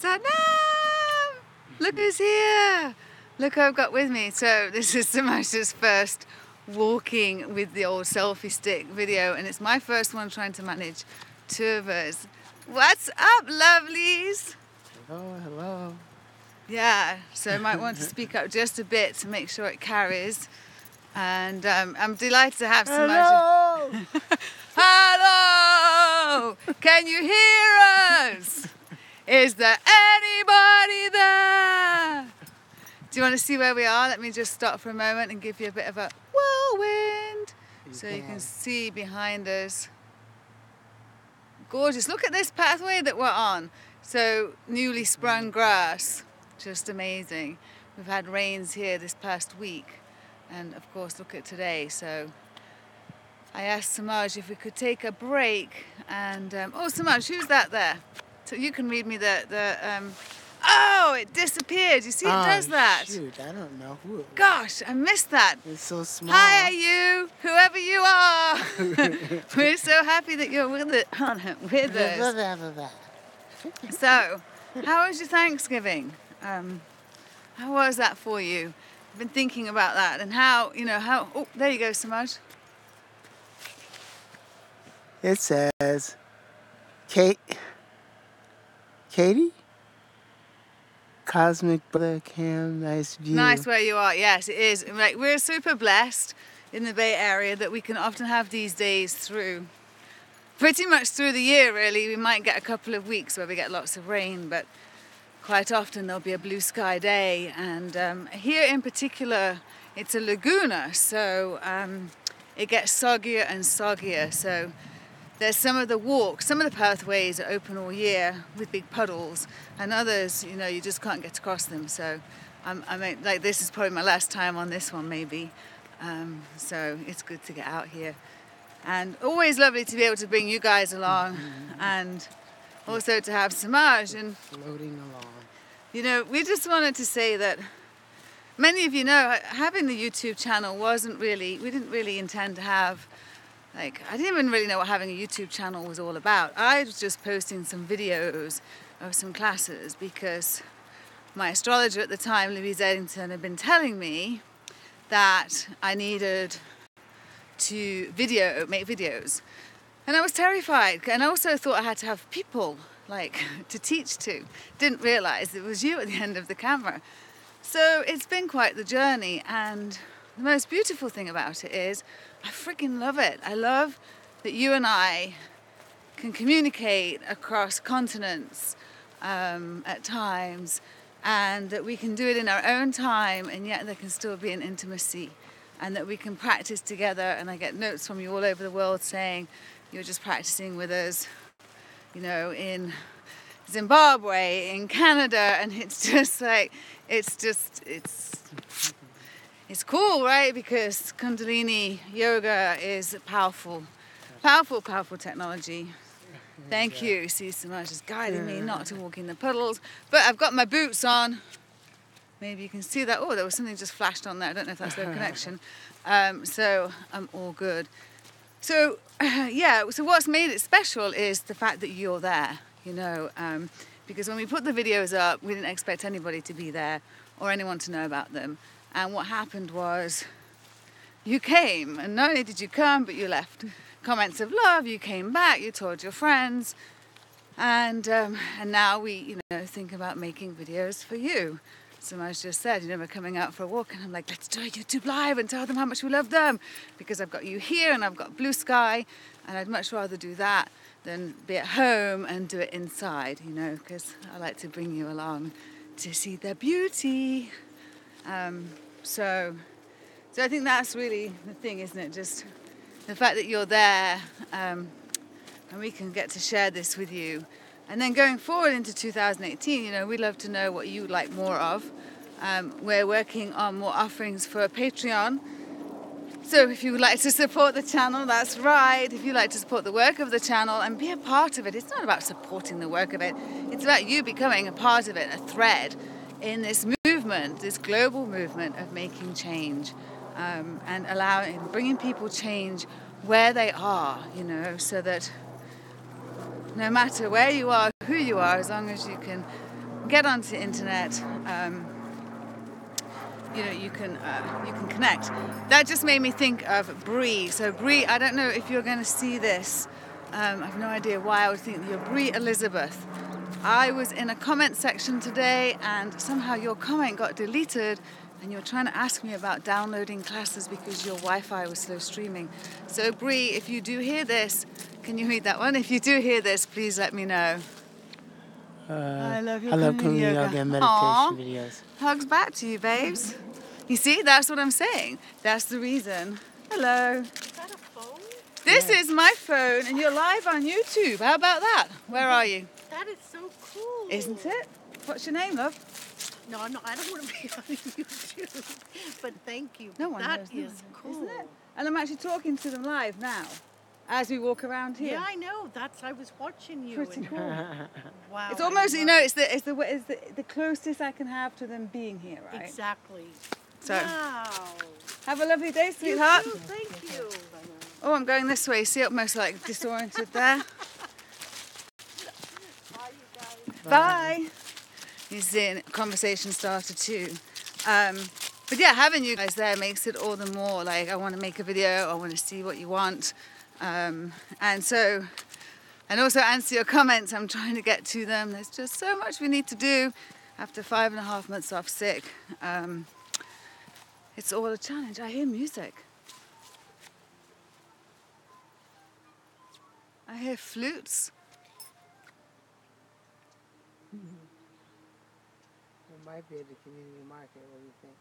Sanam! Look who's here! Look who I've got with me. So this is Samash's first walking with the old selfie stick video, and it's my first one trying to manage two of us. What's up, lovelies? Hello. Yeah, so I might want to speak up just a bit to make sure it carries. And I'm delighted to have Hello! Hello! Can you hear us? Is there anybody there? Do you want to see where we are? Let me just stop for a moment and give you a bit of a whirlwind so you can see behind us. Gorgeous. Look at this pathway that we're on. So newly sprung grass. Just amazing. We've had rains here this past week. And of course, look at today. So I asked Samaj if we could take a break. And oh, Samaj, who's that there? So you can read me oh, it disappeared. You see, it does that. Shoot, I don't know who. Gosh, I missed that. It's so small. Hi, you, whoever you are. We're so happy that you're with us. So, how was your Thanksgiving? How was that for you? I've been thinking about that and how. Oh, there you go, Samaj. It says, Katie? Cosmic Brother Cam, nice view. Nice where you are, yes, it is. Like, we're super blessed in the Bay Area that we can often have these days through, pretty much through the year, really. We might get a couple of weeks where we get lots of rain, but quite often there'll be a blue sky day. And here in particular, it's a Laguna, so it gets soggier and soggier. So there's some of the pathways are open all year with big puddles, and others, you just can't get across them. So this is probably my last time on this one, maybe. So it's good to get out here. And always lovely to be able to bring you guys along, and also to have Samaj. And floating along. We just wanted to say that many of you know, having the YouTube channel we didn't really intend to have, I didn't even really know what having a YouTube channel was all about. I was just posting some videos of some classes because my astrologer at the time, Louise Eddington, had been telling me that I needed to make videos. And I was terrified, and I also thought I had to have people to teach to. Didn't realize it was you at the end of the camera. So it's been quite the journey, and the most beautiful thing about it is I freaking love it. I love that you and I can communicate across continents at times, and that we can do it in our own time, and yet there can still be an intimacy, and that we can practice together. And I get notes from you all over the world saying you're just practicing with us, in Zimbabwe, in Canada, and it's just it's cool, right? Because Kundalini yoga is powerful technology. Thank you. See, Samaj is guiding me not to walk in the puddles. But I've got my boots on. Maybe you can see that. Oh, there was something just flashed on there. I don't know if that's their connection. So I'm all good. So, so what's made it special is the fact that you're there, because when we put the videos up, we didn't expect anybody to be there or anyone to know about them. And what happened was you came, and not only did you come, but you left comments of love, you came back, you told your friends, and now we, think about making videos for you. Samaj just said, we're coming out for a walk, and I'm like, let's do a YouTube live and tell them how much we love them, because I've got you here and I've got blue sky, and I'd much rather do that than be at home and do it inside, because I like to bring you along to see the beauty. So I think that's really the thing, isn't it? Just the fact that you're there, and we can get to share this with you. And then going forward into 2018, we'd love to know what you would like more of. We're working on more offerings for Patreon. So if you would like to support the channel, that's right. If you'd like to support the work of the channel and be a part of it, it's not about supporting the work of it. It's about you becoming a part of it, a thread in this movement, this global movement of making change, and bringing people change where they are, so that no matter where you are, who you are, as long as you can get onto the internet. You can connect. That just made me think of Brie. So Brie, I don't know if you're going to see this. I have no idea why I would think that you're Brie Elizabeth. I was in a comment section today and somehow your comment got deleted and you were trying to ask me about downloading classes because your Wi-Fi was slow streaming. So Brie, if you do hear this, can you read that one? If you do hear this, please let me know. I love your Kundalini yoga and meditation videos. Hugs back to you, babes. You see, that's what I'm saying. That's the reason. Hello. Is that a phone? This is my phone and you're live on YouTube. How about that? Where are you? That is so cool. Isn't it? What's your name, love? No, I don't want to be on YouTube. But thank you. No one that knows is cool. Isn't it? And I'm actually talking to them live now as we walk around here. Yeah, I know. I was watching you. Pretty cool. Wow. It's almost, it's the closest I can have to them being here, right? Exactly. So, wow. Have a lovely day, sweetheart. You too. Thank you. Oh, I'm going this way. See, almost like disoriented there. Bye, you guys. Bye. You see, conversation started too. But yeah, having you guys there makes it all the more like I want to make a video. I want to see what you want. And also answer your comments. I'm trying to get to them. There's just so much we need to do after 5.5 months off sick. It's all a challenge. I hear music. I hear flutes. It might be at the community market. What do you think?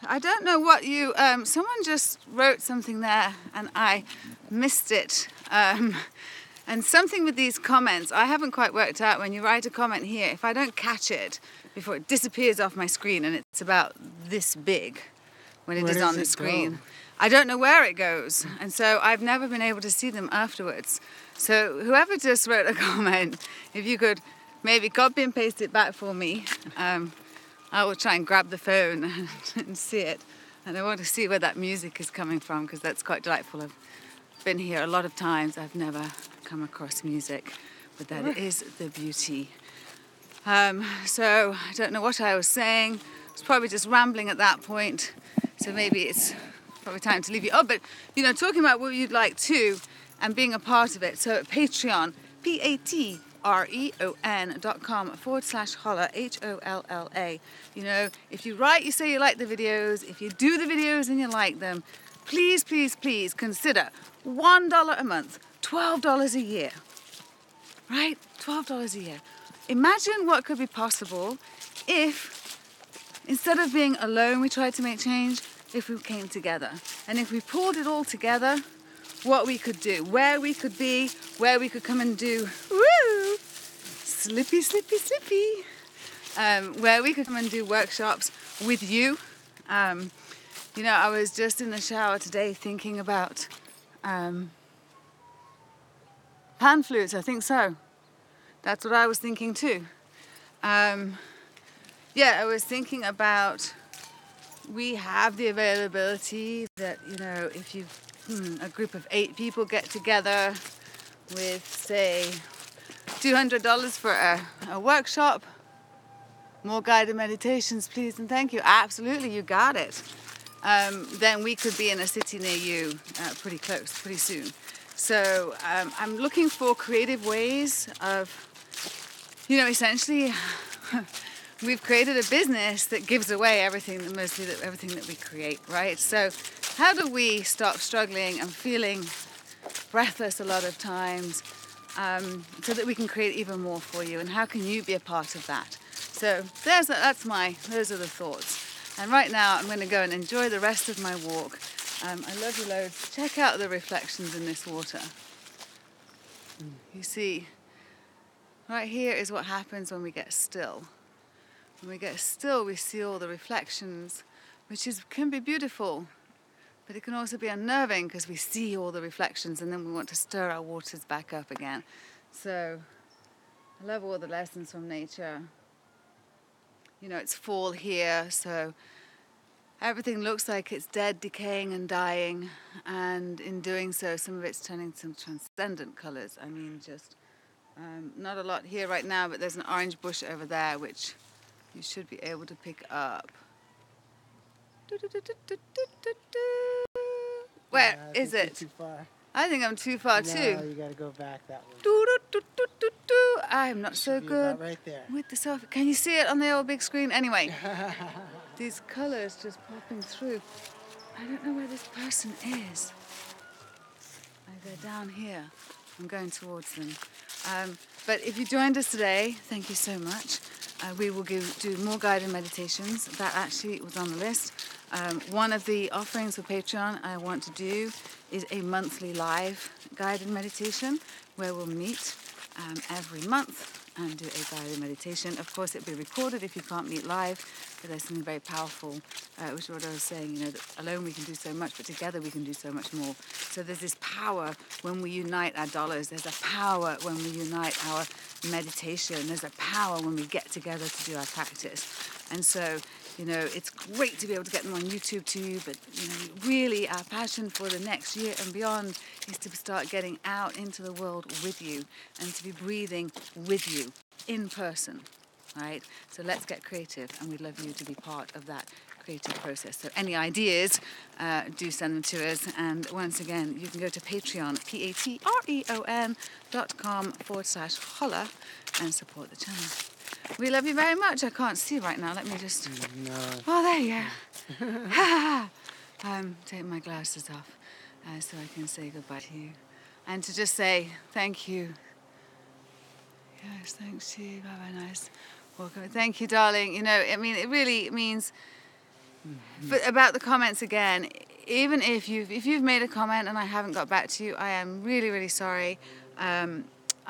I don't know what you... someone just wrote something there and I missed it. And something with these comments, I haven't quite worked out when you write a comment here, if I don't catch it before it disappears off my screen and it's about this big when it is on the screen. Go? I don't know where it goes. And so I've never been able to see them afterwards. So whoever just wrote a comment, if you could maybe copy and paste it back for me, I will try and grab the phone and see it. And I want to see where that music is coming from because that's quite delightful. I've been here a lot of times. I've never come across music, but that is the beauty. So I don't know what I was saying. I was probably just rambling at that point. So maybe it's probably time to leave you. Oh, but talking about what you'd like to and being a part of it. So at Patreon, patreon.com/holla, HOLLA. If you write, you say you like the videos. If you do the videos and you like them, please, please, please consider $1 a month, $12 a year. Right? $12 a year. Imagine what could be possible if, instead of being alone, we tried to make change, if we came together. And if we pulled it all together, what we could do, where we could be, where we could come and do, woo, slippy, slippy, slippy, where we could come and do workshops with you. I was just in the shower today thinking about pan flutes, I think so. That's what I was thinking too. I was thinking about, we have the availability that, if you a group of 8 people get together with, say, $200 for a workshop, more guided meditations, please and thank you. Absolutely, you got it. Then we could be in a city near you pretty soon. So I'm looking for creative ways of, essentially, we've created a business that gives away everything that we create, right? So how do we stop struggling and feeling breathless a lot of times so that we can create even more for you? And how can you be a part of that? So those are the thoughts. And right now I'm going to go and enjoy the rest of my walk. I love you loads. Check out the reflections in this water. You see, right here is what happens when we get still. When we get still, we see all the reflections, which can be beautiful, but it can also be unnerving because we see all the reflections and then we want to stir our waters back up again. So I love all the lessons from nature. It's fall here, so everything looks like it's dead, decaying and dying, and in doing so, some of it's turning some transcendent colours. I mean, just Not a lot here right now, but there's an orange bush over there which you should be able to pick up. Where I is think you're it? too far. I think I'm too far No, too. you gotta go back that way. I'm not so Should be good about right there. with the selfie. Can you see it on the old big screen? Anyway, these colours just popping through. I don't know where this person is. They're down here. I'm going towards them. But if you joined us today, thank you so much. We will do more guided meditations. That actually was on the list. One of the offerings for Patreon I want to do is a monthly live guided meditation where we'll meet every month and do a guided meditation. Of course, it'll be recorded if you can't meet live, but there's something very powerful, which is what I was saying, you know, that alone we can do so much, but together we can do so much more. So there's this power when we unite our dollars. There's a power when we unite our meditation. There's a power when we get together to do our practice. And so, you know, it's great to be able to get them on YouTube too, but, you know, really our passion for the next year and beyond is to start getting out into the world with you and to be breathing with you in person, right? So let's get creative, and we'd love you to be part of that creative process. So any ideas, do send them to us. And once again, you can go to Patreon, patreon.com/holler and support the channel. We love you very much. I can't see right now. Let me just... No. Oh, there you are. Take my glasses off so I can say goodbye to you. And to just say thank you. Yes, thanks to you. Bye-bye, nice. Welcome. Thank you, darling. You know, I mean, it really means... But about the comments again, even if you've made a comment and I haven't got back to you, I am really, really sorry.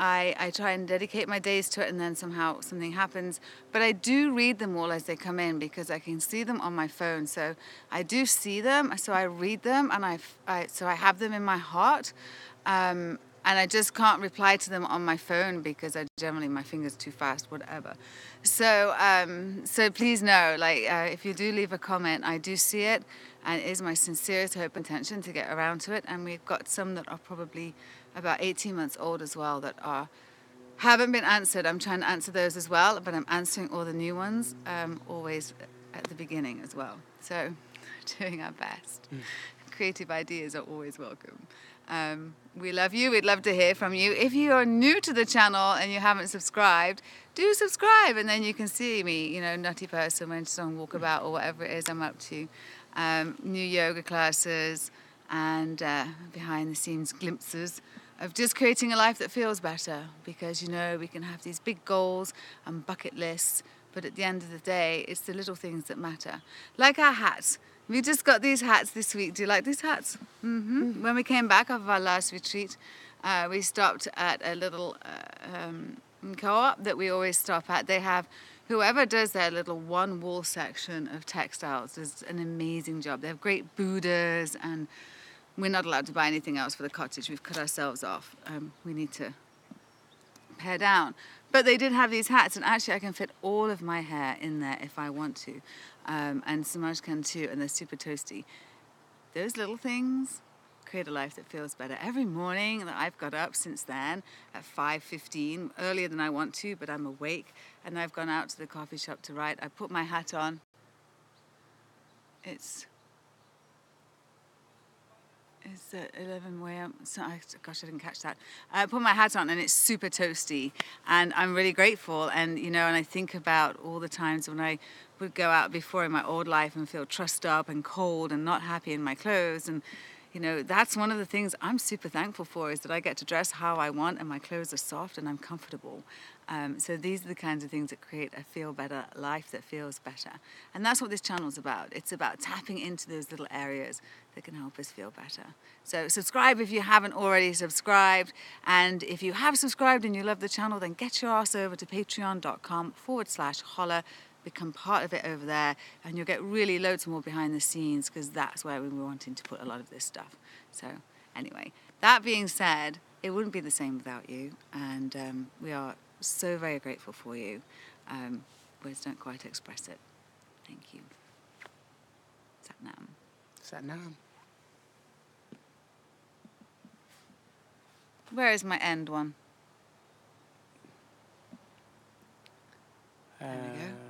I try and dedicate my days to it, and then somehow something happens. But I do read them all as they come in because I can see them on my phone. So I do see them, so I read them, and so I have them in my heart. And I just can't reply to them on my phone because my finger's too fast, whatever. So so please know, like, if you do leave a comment, I do see it, and it is my sincerest hope and intention to get around to it. And we've got some that are probably about 18 months old as well that haven't been answered. I'm trying to answer those as well, but I'm answering all the new ones always at the beginning as well. So doing our best. Creative ideas are always welcome. We love you. We'd love to hear from you. If you are new to the channel and you haven't subscribed, do subscribe, and then you can see me, you know, nutty person when she's on walkabout or whatever it is I'm up to. New yoga classes and behind the scenes glimpses of just creating a life that feels better, because, you know, we can have these big goals and bucket lists, but at the end of the day, it's the little things that matter. Like our hats. We just got these hats this week. Do you like these hats? Mm-hmm. When we came back off our last retreat, we stopped at a little co-op that we always stop at. They have, whoever does their little one wall section of textiles does an amazing job. They have great Buddhas, and we're not allowed to buy anything else for the cottage. We've cut ourselves off. We need to pare down. But they did have these hats, and actually I can fit all of my hair in there if I want to. And Samaj can too, and they're super toasty. Those little things create a life that feels better. Every morning that I've got up since then at 5:15, earlier than I want to, but I'm awake, and I've gone out to the coffee shop to write. I put my hat on. It's 11 a.m. So gosh, I didn't catch that. I put my hat on and it's super toasty, and I'm really grateful. And, you know, and I think about all the times when I would go out before in my old life and feel trussed up and cold and not happy in my clothes. And, you know, that's one of the things I'm super thankful for, is that I get to dress how I want and my clothes are soft and I'm comfortable. So these are the kinds of things that create a feel better life that feels better. And that's what this channel's about. It's about tapping into those little areas that can help us feel better. So subscribe if you haven't already subscribed. And if you have subscribed and you love the channel, then get your ass over to patreon.com/holler. Become part of it over there, and you'll get really loads more behind the scenes, because that's where we were wanting to put a lot of this stuff. So anyway, that being said, it wouldn't be the same without you, and we are so very grateful for you. Words don't quite express it. Thank you. Satnam. Satnam. Where is my end one? There we go.